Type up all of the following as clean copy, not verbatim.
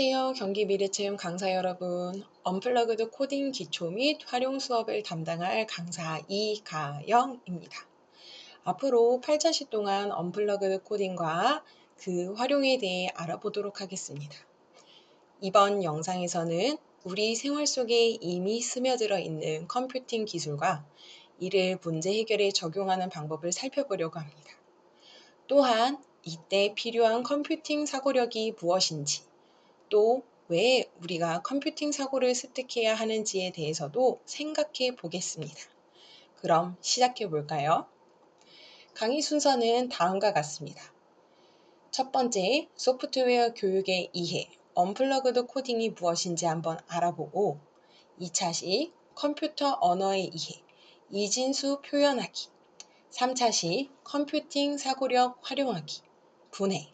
안녕하세요. 경기미래체험 강사 여러분. 언플러그드 코딩 기초 및 활용 수업을 담당할 강사 이가영입니다. 앞으로 8차시 동안 언플러그드 코딩과 그 활용에 대해 알아보도록 하겠습니다. 이번 영상에서는 우리 생활 속에 이미 스며들어 있는 컴퓨팅 기술과 이를 문제 해결에 적용하는 방법을 살펴보려고 합니다. 또한 이때 필요한 컴퓨팅 사고력이 무엇인지, 또 왜 우리가 컴퓨팅 사고를 습득해야 하는지에 대해서도 생각해 보겠습니다. 그럼 시작해 볼까요? 강의 순서는 다음과 같습니다. 첫 번째, 소프트웨어 교육의 이해, 언플러그드 코딩이 무엇인지 한번 알아보고, 2차시 컴퓨터 언어의 이해, 이진수 표현하기, 3차시 컴퓨팅 사고력 활용하기, 분해,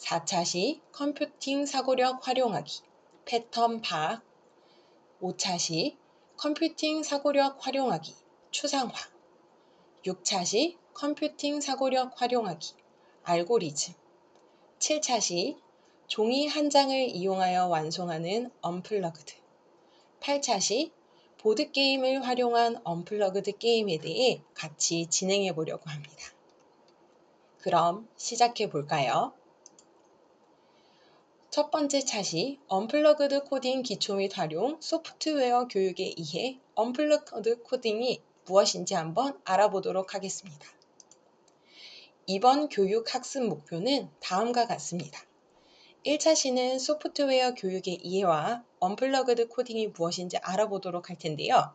4차시 컴퓨팅 사고력 활용하기, 패턴 파악, 5차시 컴퓨팅 사고력 활용하기, 추상화, 6차시 컴퓨팅 사고력 활용하기, 알고리즘, 7차시 종이 한 장을 이용하여 완성하는 언플러그드, 8차시 보드게임을 활용한 언플러그드 게임에 대해 같이 진행해 보려고 합니다. 그럼 시작해 볼까요? 첫 번째 차시 언플러그드 코딩 기초 및 활용 소프트웨어 교육의 이해 언플러그드 코딩이 무엇인지 한번 알아보도록 하겠습니다. 이번 교육 학습 목표는 다음과 같습니다. 1차시는 소프트웨어 교육의 이해와 언플러그드 코딩이 무엇인지 알아보도록 할 텐데요.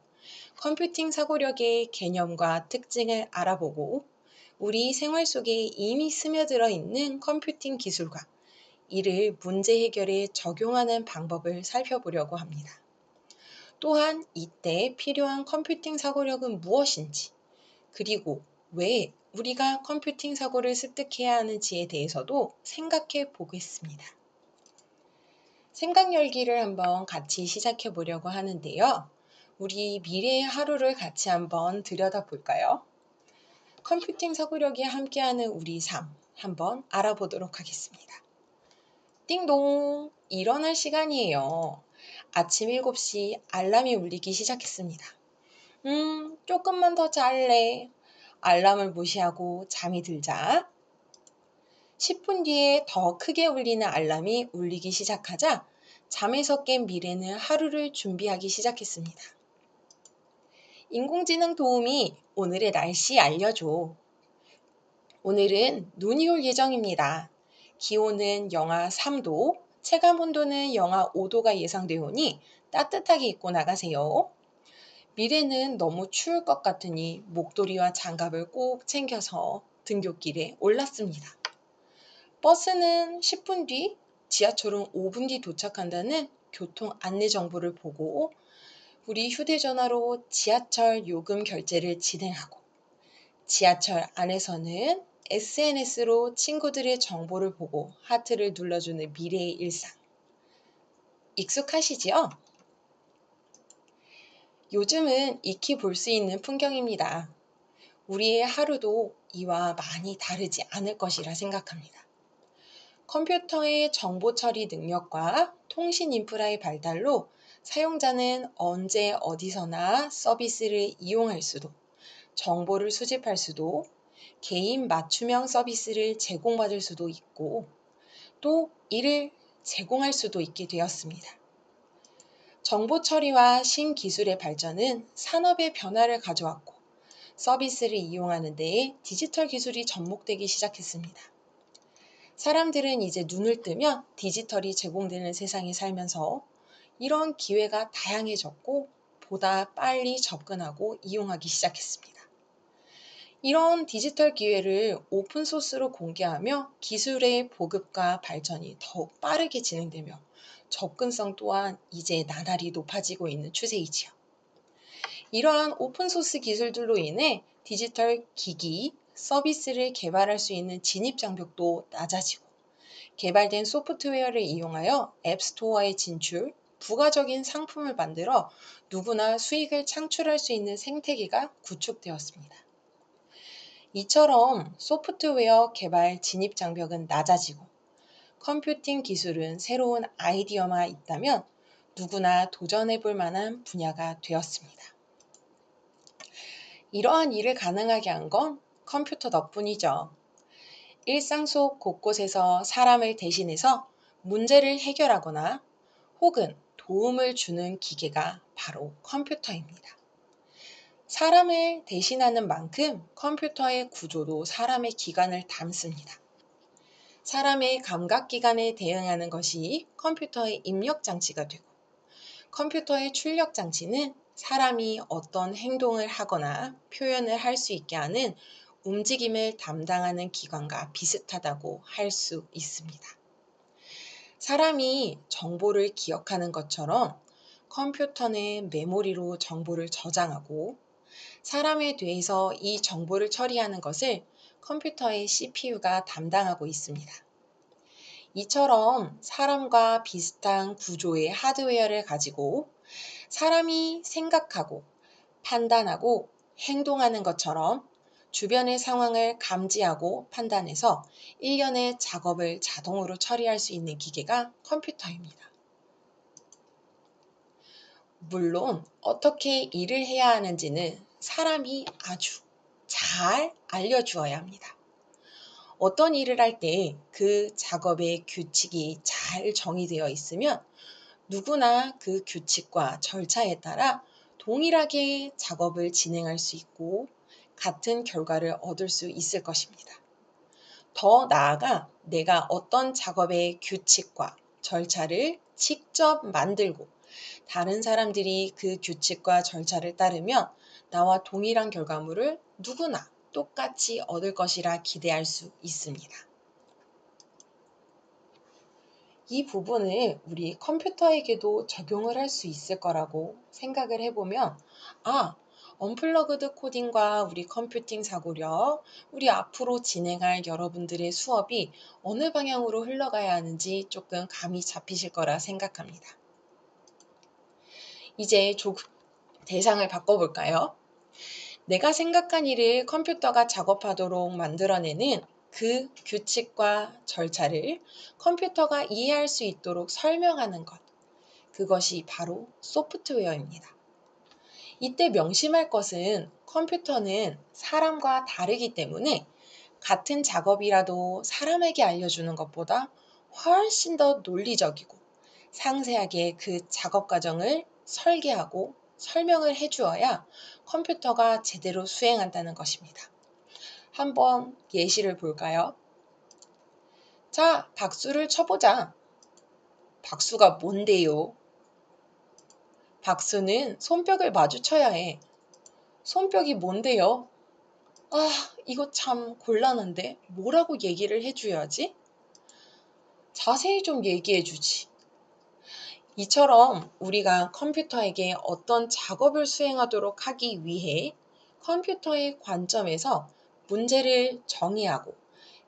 컴퓨팅 사고력의 개념과 특징을 알아보고 우리 생활 속에 이미 스며들어 있는 컴퓨팅 기술과 이를 문제 해결에 적용하는 방법을 살펴보려고 합니다. 또한 이때 필요한 컴퓨팅 사고력은 무엇인지, 그리고 왜 우리가 컴퓨팅 사고를 습득해야 하는지에 대해서도 생각해 보겠습니다. 생각 열기를 한번 같이 시작해 보려고 하는데요. 우리 미래의 하루를 같이 한번 들여다볼까요? 컴퓨팅 사고력이 함께하는 우리 삶 한번 알아보도록 하겠습니다. 띵동! 일어날 시간이에요. 아침 7시 알람이 울리기 시작했습니다. 조금만 더 잘래. 알람을 무시하고 잠이 들자 10분 뒤에 더 크게 울리는 알람이 울리기 시작하자 잠에서 깬 미래는 하루를 준비하기 시작했습니다. 인공지능 도우미 오늘의 날씨 알려줘. 오늘은 눈이 올 예정입니다. 기온은 영하 3도, 체감 온도는 영하 5도가 예상되오니 따뜻하게 입고 나가세요. 미래는 너무 추울 것 같으니 목도리와 장갑을 꼭 챙겨서 등굣길에 올랐습니다. 버스는 10분 뒤, 지하철은 5분 뒤 도착한다는 교통 안내 정보를 보고 우리 휴대전화로 지하철 요금 결제를 진행하고 지하철 안에서는 SNS로 친구들의 정보를 보고 하트를 눌러주는 미래의 일상. 익숙하시지요? 요즘은 익히 볼 수 있는 풍경입니다. 우리의 하루도 이와 많이 다르지 않을 것이라 생각합니다. 컴퓨터의 정보 처리 능력과 통신 인프라의 발달로 사용자는 언제 어디서나 서비스를 이용할 수도, 정보를 수집할 수도, 개인 맞춤형 서비스를 제공받을 수도 있고 또 이를 제공할 수도 있게 되었습니다. 정보 처리와 신기술의 발전은 산업의 변화를 가져왔고 서비스를 이용하는 데에 디지털 기술이 접목되기 시작했습니다. 사람들은 이제 눈을 뜨면 디지털이 제공되는 세상에 살면서 이런 기회가 다양해졌고 보다 빨리 접근하고 이용하기 시작했습니다. 이런 디지털 기회를 오픈소스로 공개하며 기술의 보급과 발전이 더욱 빠르게 진행되며 접근성 또한 이제 나날이 높아지고 있는 추세이지요. 이러한 오픈소스 기술들로 인해 디지털 기기, 서비스를 개발할 수 있는 진입 장벽도 낮아지고 개발된 소프트웨어를 이용하여 앱스토어에 진출, 부가적인 상품을 만들어 누구나 수익을 창출할 수 있는 생태계가 구축되었습니다. 이처럼 소프트웨어 개발 진입 장벽은 낮아지고 컴퓨팅 기술은 새로운 아이디어만 있다면 누구나 도전해 볼 만한 분야가 되었습니다. 이러한 일을 가능하게 한 건 컴퓨터 덕분이죠. 일상 속 곳곳에서 사람을 대신해서 문제를 해결하거나 혹은 도움을 주는 기계가 바로 컴퓨터입니다. 사람을 대신하는 만큼 컴퓨터의 구조도 사람의 기관을 담습니다. 사람의 감각기관에 대응하는 것이 컴퓨터의 입력장치가 되고, 컴퓨터의 출력장치는 사람이 어떤 행동을 하거나 표현을 할 수 있게 하는 움직임을 담당하는 기관과 비슷하다고 할 수 있습니다. 사람이 정보를 기억하는 것처럼 컴퓨터는 메모리로 정보를 저장하고, 사람의 뇌에서 이 정보를 처리하는 것을 컴퓨터의 CPU가 담당하고 있습니다. 이처럼 사람과 비슷한 구조의 하드웨어를 가지고 사람이 생각하고 판단하고 행동하는 것처럼 주변의 상황을 감지하고 판단해서 일련의 작업을 자동으로 처리할 수 있는 기계가 컴퓨터입니다. 물론 어떻게 일을 해야 하는지는 사람이 아주 잘 알려주어야 합니다. 어떤 일을 할 때 그 작업의 규칙이 잘 정의되어 있으면 누구나 그 규칙과 절차에 따라 동일하게 작업을 진행할 수 있고 같은 결과를 얻을 수 있을 것입니다. 더 나아가 내가 어떤 작업의 규칙과 절차를 직접 만들고 다른 사람들이 그 규칙과 절차를 따르면 나와 동일한 결과물을 누구나 똑같이 얻을 것이라 기대할 수 있습니다. 이 부분을 우리 컴퓨터에게도 적용을 할 수 있을 거라고 생각을 해보면, 언플러그드 코딩과 우리 컴퓨팅 사고력, 우리 앞으로 진행할 여러분들의 수업이 어느 방향으로 흘러가야 하는지 조금 감이 잡히실 거라 생각합니다. 이제 조금 대상을 바꿔볼까요? 내가 생각한 일을 컴퓨터가 작업하도록 만들어내는 그 규칙과 절차를 컴퓨터가 이해할 수 있도록 설명하는 것. 그것이 바로 소프트웨어입니다. 이때 명심할 것은 컴퓨터는 사람과 다르기 때문에 같은 작업이라도 사람에게 알려주는 것보다 훨씬 더 논리적이고 상세하게 그 작업 과정을 설계하고 설명을 해주어야 컴퓨터가 제대로 수행한다는 것입니다. 한번 예시를 볼까요? 자, 박수를 쳐보자. 박수가 뭔데요? 박수는 손뼉을 마주쳐야 해. 손뼉이 뭔데요? 이거 참 곤란한데 뭐라고 얘기를 해줘야지? 자세히 좀 얘기해주지. 이처럼 우리가 컴퓨터에게 어떤 작업을 수행하도록 하기 위해 컴퓨터의 관점에서 문제를 정의하고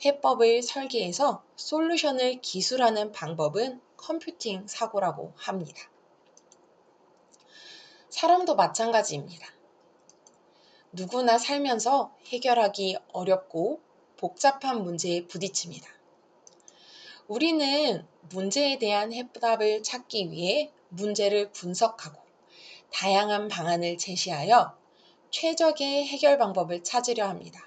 해법을 설계해서 솔루션을 기술하는 방법은 컴퓨팅 사고라고 합니다. 사람도 마찬가지입니다. 누구나 살면서 해결하기 어렵고 복잡한 문제에 부딪힙니다. 우리는 문제에 대한 해답을 찾기 위해 문제를 분석하고 다양한 방안을 제시하여 최적의 해결 방법을 찾으려 합니다.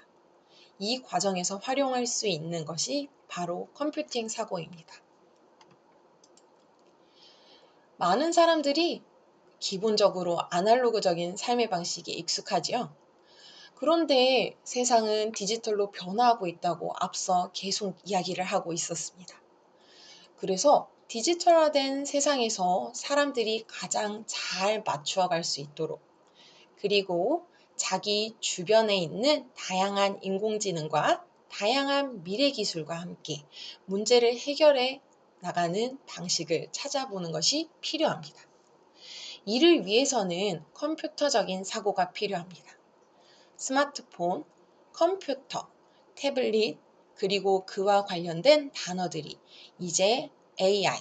이 과정에서 활용할 수 있는 것이 바로 컴퓨팅 사고입니다. 많은 사람들이 기본적으로 아날로그적인 삶의 방식에 익숙하지요. 그런데 세상은 디지털로 변화하고 있다고 앞서 계속 이야기를 하고 있었습니다. 그래서 디지털화된 세상에서 사람들이 가장 잘 맞추어갈 수 있도록, 그리고 자기 주변에 있는 다양한 인공지능과 다양한 미래 기술과 함께 문제를 해결해 나가는 방식을 찾아보는 것이 필요합니다. 이를 위해서는 컴퓨터적인 사고가 필요합니다. 스마트폰, 컴퓨터, 태블릿, 그리고 그와 관련된 단어들이 이제 AI,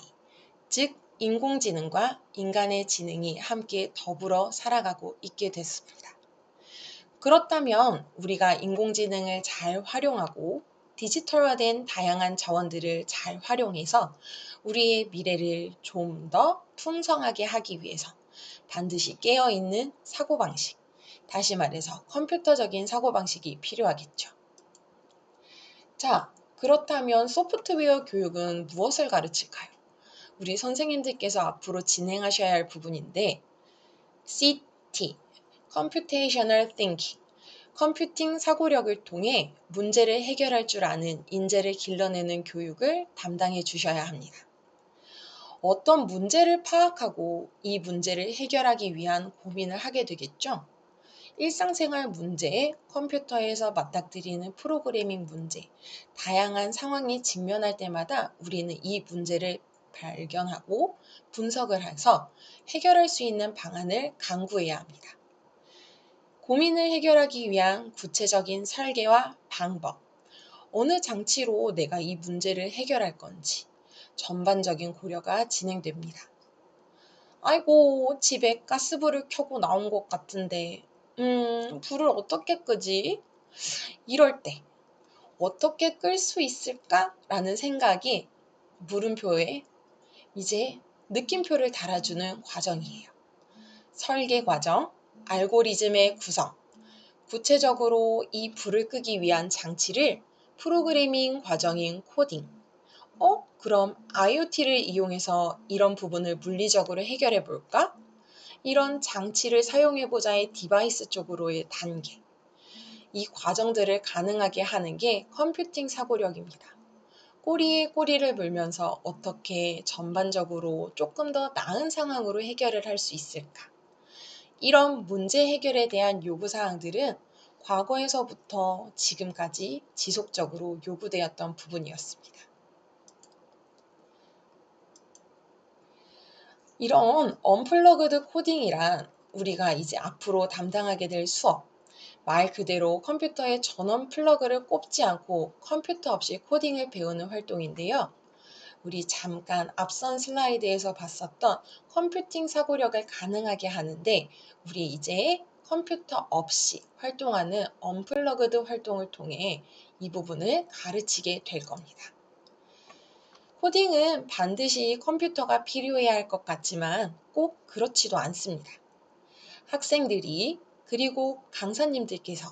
즉 인공지능과 인간의 지능이 함께 더불어 살아가고 있게 됐습니다. 그렇다면 우리가 인공지능을 잘 활용하고 디지털화된 다양한 자원들을 잘 활용해서 우리의 미래를 좀 더 풍성하게 하기 위해서 반드시 깨어있는 사고방식, 다시 말해서 컴퓨터적인 사고방식이 필요하겠죠. 자, 그렇다면 소프트웨어 교육은 무엇을 가르칠까요? 우리 선생님들께서 앞으로 진행하셔야 할 부분인데 CT, Computational Thinking, 컴퓨팅 사고력을 통해 문제를 해결할 줄 아는 인재를 길러내는 교육을 담당해 주셔야 합니다. 어떤 문제를 파악하고 이 문제를 해결하기 위한 고민을 하게 되겠죠? 일상생활 문제, 컴퓨터에서 맞닥뜨리는 프로그래밍 문제, 다양한 상황에 직면할 때마다 우리는 이 문제를 발견하고 분석을 해서 해결할 수 있는 방안을 강구해야 합니다. 고민을 해결하기 위한 구체적인 설계와 방법, 어느 장치로 내가 이 문제를 해결할 건지 전반적인 고려가 진행됩니다. 아이고, 집에 가스불을 켜고 나온 것 같은데, 불을 어떻게 끄지? 이럴 때, 어떻게 끌 수 있을까? 라는 생각이 물음표에 이제 느낌표를 달아주는 과정이에요. 설계 과정, 알고리즘의 구성, 구체적으로 이 불을 끄기 위한 장치를 프로그래밍 과정인 코딩. 그럼 IoT를 이용해서 이런 부분을 물리적으로 해결해 볼까? 이런 장치를 사용해보자의 디바이스 쪽으로의 단계. 이 과정들을 가능하게 하는 게 컴퓨팅 사고력입니다. 꼬리에 꼬리를 물면서 어떻게 전반적으로 조금 더 나은 상황으로 해결을 할 수 있을까? 이런 문제 해결에 대한 요구사항들은 과거에서부터 지금까지 지속적으로 요구되었던 부분이었습니다. 이런 언플러그드 코딩이란 우리가 이제 앞으로 담당하게 될 수업, 말 그대로 컴퓨터에 전원 플러그를 꼽지 않고 컴퓨터 없이 코딩을 배우는 활동인데요. 우리 잠깐 앞선 슬라이드에서 봤었던 컴퓨팅 사고력을 가능하게 하는데 우리 이제 컴퓨터 없이 활동하는 언플러그드 활동을 통해 이 부분을 가르치게 될 겁니다. 코딩은 반드시 컴퓨터가 필요해야 할 것 같지만 꼭 그렇지도 않습니다. 학생들이 그리고 강사님들께서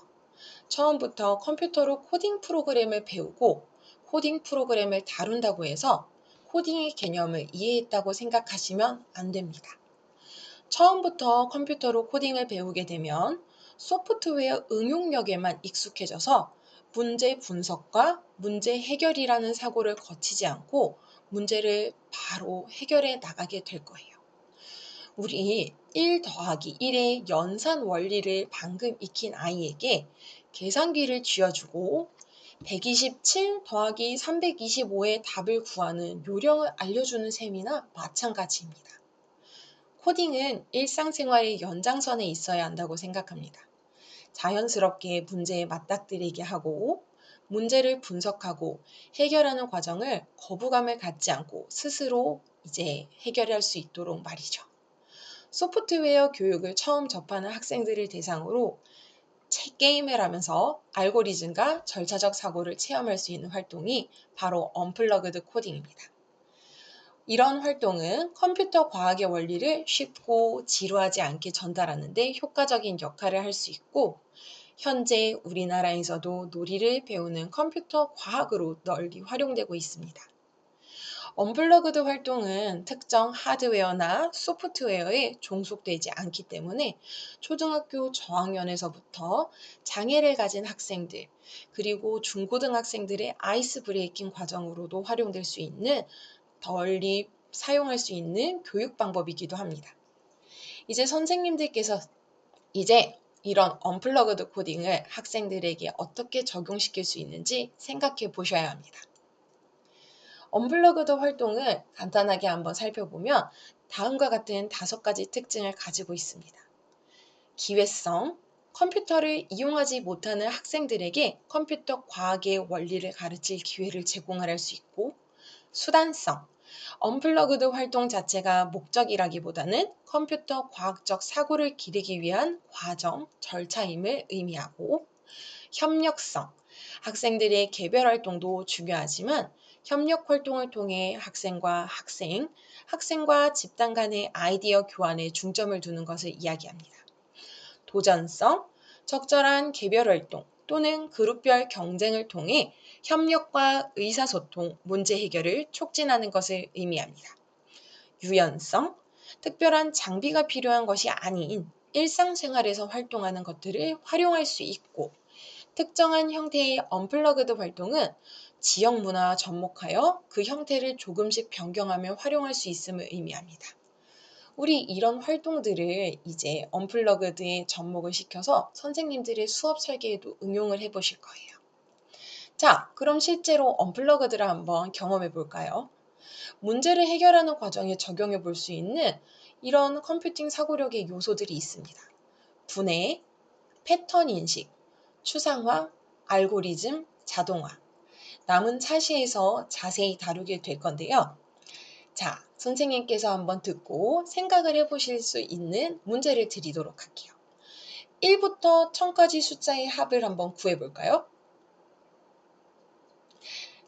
처음부터 컴퓨터로 코딩 프로그램을 배우고 코딩 프로그램을 다룬다고 해서 코딩의 개념을 이해했다고 생각하시면 안 됩니다. 처음부터 컴퓨터로 코딩을 배우게 되면 소프트웨어 응용력에만 익숙해져서 문제 분석과 문제 해결이라는 사고를 거치지 않고 문제를 바로 해결해 나가게 될 거예요. 우리 1 더하기 1의 연산 원리를 방금 익힌 아이에게 계산기를 쥐어주고 127 더하기 325의 답을 구하는 요령을 알려주는 셈이나 마찬가지입니다. 코딩은 일상생활의 연장선에 있어야 한다고 생각합니다. 자연스럽게 문제에 맞닥뜨리게 하고 문제를 분석하고 해결하는 과정을 거부감을 갖지 않고 스스로 이제 해결할 수 있도록 말이죠. 소프트웨어 교육을 처음 접하는 학생들을 대상으로 게임을 하면서 알고리즘과 절차적 사고를 체험할 수 있는 활동이 바로 언플러그드 코딩입니다. 이런 활동은 컴퓨터 과학의 원리를 쉽고 지루하지 않게 전달하는 데 효과적인 역할을 할 수 있고 현재 우리나라에서도 놀이를 배우는 컴퓨터 과학으로 널리 활용되고 있습니다. 언플러그드 활동은 특정 하드웨어나 소프트웨어에 종속되지 않기 때문에 초등학교 저학년에서부터 장애를 가진 학생들, 그리고 중고등학생들의 아이스 브레이킹 과정으로도 활용될 수 있는 널리 사용할 수 있는 교육 방법이기도 합니다. 이제 선생님들께서 이제 이런 언플러그드 코딩을 학생들에게 어떻게 적용시킬 수 있는지 생각해 보셔야 합니다. 언플러그드 활동을 간단하게 한번 살펴보면 다음과 같은 5가지 특징을 가지고 있습니다. 기회성, 컴퓨터를 이용하지 못하는 학생들에게 컴퓨터 과학의 원리를 가르칠 기회를 제공할 수 있고 수단성, 언플러그드 활동 자체가 목적이라기보다는 컴퓨터 과학적 사고를 기르기 위한 과정, 절차임을 의미하고 협력성, 학생들의 개별 활동도 중요하지만 협력 활동을 통해 학생과 학생, 학생과 집단 간의 아이디어 교환에 중점을 두는 것을 이야기합니다. 도전성, 적절한 개별 활동 또는 그룹별 경쟁을 통해 협력과 의사소통, 문제 해결을 촉진하는 것을 의미합니다. 유연성, 특별한 장비가 필요한 것이 아닌 일상생활에서 활동하는 것들을 활용할 수 있고, 특정한 형태의 언플러그드 활동은 지역 문화와 접목하여 그 형태를 조금씩 변경하며 활용할 수 있음을 의미합니다. 우리 이런 활동들을 이제 언플러그드에 접목을 시켜서 선생님들의 수업 설계에도 응용을 해보실 거예요. 자, 그럼 실제로 언플러그드를 한번 경험해 볼까요? 문제를 해결하는 과정에 적용해 볼 수 있는 이런 컴퓨팅 사고력의 요소들이 있습니다. 분해, 패턴 인식, 추상화, 알고리즘, 자동화. 남은 차시에서 자세히 다루게 될 건데요. 자, 선생님께서 한번 듣고 생각을 해보실 수 있는 문제를 드리도록 할게요. 1부터 1000까지 숫자의 합을 한번 구해볼까요?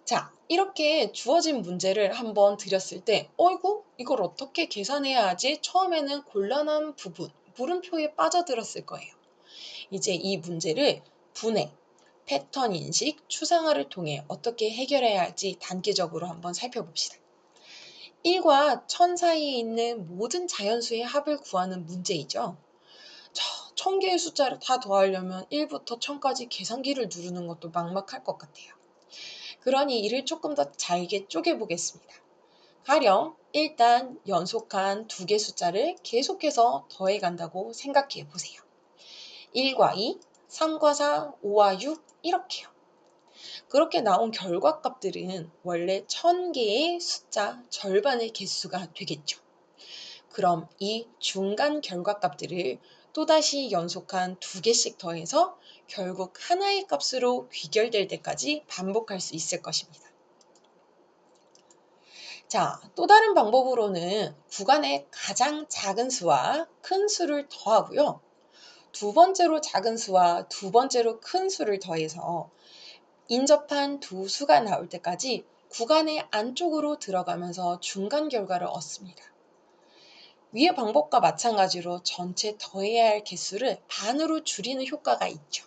자, 이렇게 주어진 문제를 한번 드렸을 때, 어이구, 이걸 어떻게 계산해야 하지? 처음에는 곤란한 부분, 물음표에 빠져들었을 거예요. 이제 이 문제를 분해, 패턴 인식, 추상화를 통해 어떻게 해결해야 할지 단계적으로 한번 살펴봅시다. 1과 1000 사이에 있는 모든 자연수의 합을 구하는 문제이죠. 1000개의 숫자를 다 더하려면 1부터 1000까지 계산기를 누르는 것도 막막할 것 같아요. 그러니 이를 조금 더 잘게 쪼개보겠습니다. 가령 일단 연속한 2개 숫자를 계속해서 더해간다고 생각해 보세요. 1과 2, 3과 4, 5와 6 이렇게요. 그렇게 나온 결과값들은 원래 1000개의 숫자 절반의 개수가 되겠죠. 그럼 이 중간 결과값들을 또다시 연속한 2개씩 더해서 결국 하나의 값으로 귀결될 때까지 반복할 수 있을 것입니다. 자, 또 다른 방법으로는 구간의 가장 작은 수와 큰 수를 더하고요. 두 번째로 작은 수와 두 번째로 큰 수를 더해서 인접한 두 수가 나올 때까지 구간의 안쪽으로 들어가면서 중간 결과를 얻습니다. 위의 방법과 마찬가지로 전체 더해야 할 개수를 반으로 줄이는 효과가 있죠.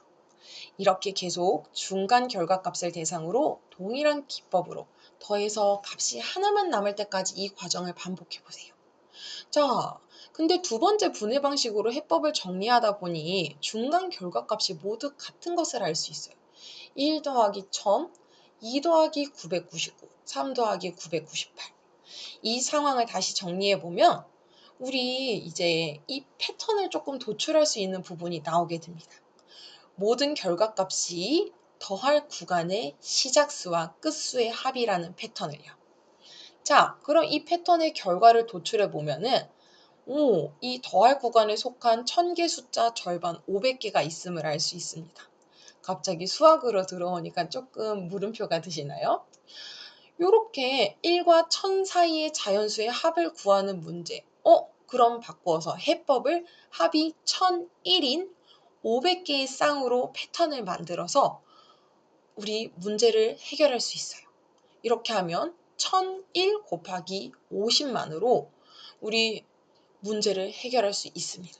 이렇게 계속 중간 결과값을 대상으로 동일한 기법으로 더해서 값이 하나만 남을 때까지 이 과정을 반복해 보세요. 자, 근데 두 번째 분해 방식으로 해법을 정리하다 보니 중간 결과값이 모두 같은 것을 알 수 있어요. 1 더하기 1000, 2 더하기 999, 3 더하기 998. 이 상황을 다시 정리해 보면 우리 이제 이 패턴을 조금 도출할 수 있는 부분이 나오게 됩니다. 모든 결과값이 더할 구간의 시작수와 끝수의 합이라는 패턴을요. 자, 그럼 이 패턴의 결과를 도출해 보면은 이 더할 구간에 속한 1000개 숫자 절반 500개가 있음을 알 수 있습니다. 갑자기 수학으로 들어오니까 조금 물음표가 드시나요? 요렇게 1과 1000 사이의 자연수의 합을 구하는 문제. 그럼 바꾸어서 해법을 합이 1001인 500개의 쌍으로 패턴을 만들어서 우리 문제를 해결할 수 있어요. 이렇게 하면 1001 곱하기 50만으로 우리 문제를 해결할 수 있습니다.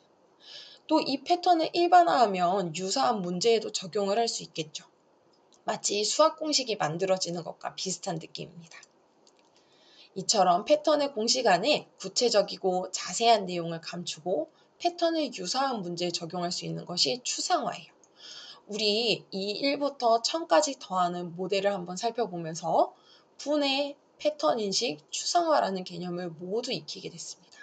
또 이 패턴을 일반화하면 유사한 문제에도 적용을 할 수 있겠죠. 마치 수학 공식이 만들어지는 것과 비슷한 느낌입니다. 이처럼 패턴의 공식 안에 구체적이고 자세한 내용을 감추고 패턴을 유사한 문제에 적용할 수 있는 것이 추상화예요. 우리 이 1부터 1000까지 더하는 모델을 한번 살펴보면서 분해, 패턴 인식, 추상화라는 개념을 모두 익히게 됐습니다.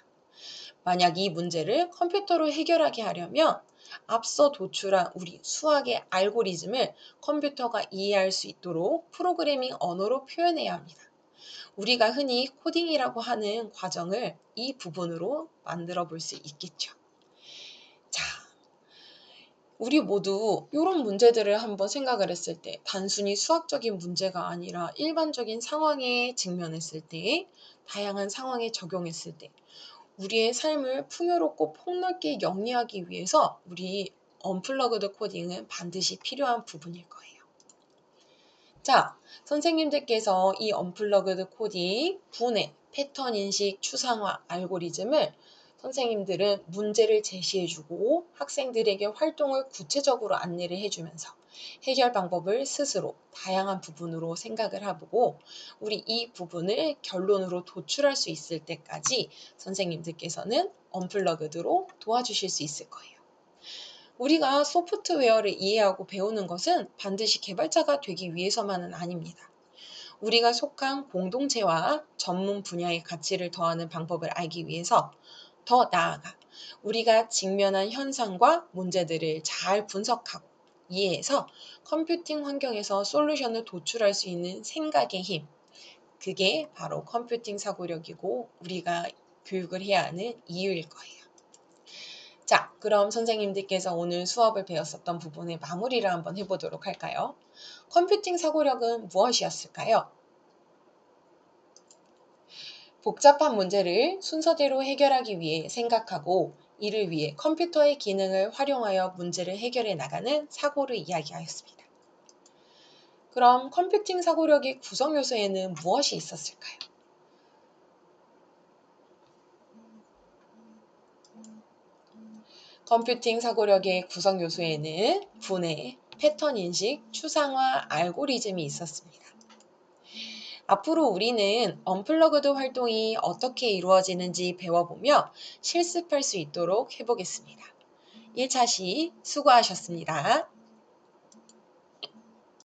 만약 이 문제를 컴퓨터로 해결하게 하려면 앞서 도출한 우리 수학의 알고리즘을 컴퓨터가 이해할 수 있도록 프로그래밍 언어로 표현해야 합니다. 우리가 흔히 코딩이라고 하는 과정을 이 부분으로 만들어 볼 수 있겠죠. 자, 우리 모두 이런 문제들을 한번 생각을 했을 때 단순히 수학적인 문제가 아니라 일반적인 상황에 직면했을 때, 다양한 상황에 적용했을 때 우리의 삶을 풍요롭고 폭넓게 영위하기 위해서 우리 언플러그드 코딩은 반드시 필요한 부분일 거예요. 자, 선생님들께서 이 언플러그드 코딩, 분해, 패턴 인식, 추상화, 알고리즘을 선생님들은 문제를 제시해주고 학생들에게 활동을 구체적으로 안내를 해주면서 해결 방법을 스스로 다양한 부분으로 생각을 해보고 우리 이 부분을 결론으로 도출할 수 있을 때까지 선생님들께서는 언플러그드로 도와주실 수 있을 거예요. 우리가 소프트웨어를 이해하고 배우는 것은 반드시 개발자가 되기 위해서만은 아닙니다. 우리가 속한 공동체와 전문 분야의 가치를 더하는 방법을 알기 위해서 더 나아가 우리가 직면한 현상과 문제들을 잘 분석하고 이해해서 컴퓨팅 환경에서 솔루션을 도출할 수 있는 생각의 힘, 그게 바로 컴퓨팅 사고력이고 우리가 교육을 해야 하는 이유일 거예요. 자, 그럼 선생님들께서 오늘 수업을 배웠었던 부분의 마무리를 한번 해보도록 할까요? 컴퓨팅 사고력은 무엇이었을까요? 복잡한 문제를 순서대로 해결하기 위해 생각하고 이를 위해 컴퓨터의 기능을 활용하여 문제를 해결해 나가는 사고를 이야기하였습니다. 그럼 컴퓨팅 사고력의 구성 요소에는 무엇이 있었을까요? 컴퓨팅 사고력의 구성 요소에는 분해, 패턴 인식, 추상화, 알고리즘이 있었습니다. 앞으로 우리는 언플러그드 활동이 어떻게 이루어지는지 배워보며 실습할 수 있도록 해보겠습니다. 1차 시 수고하셨습니다.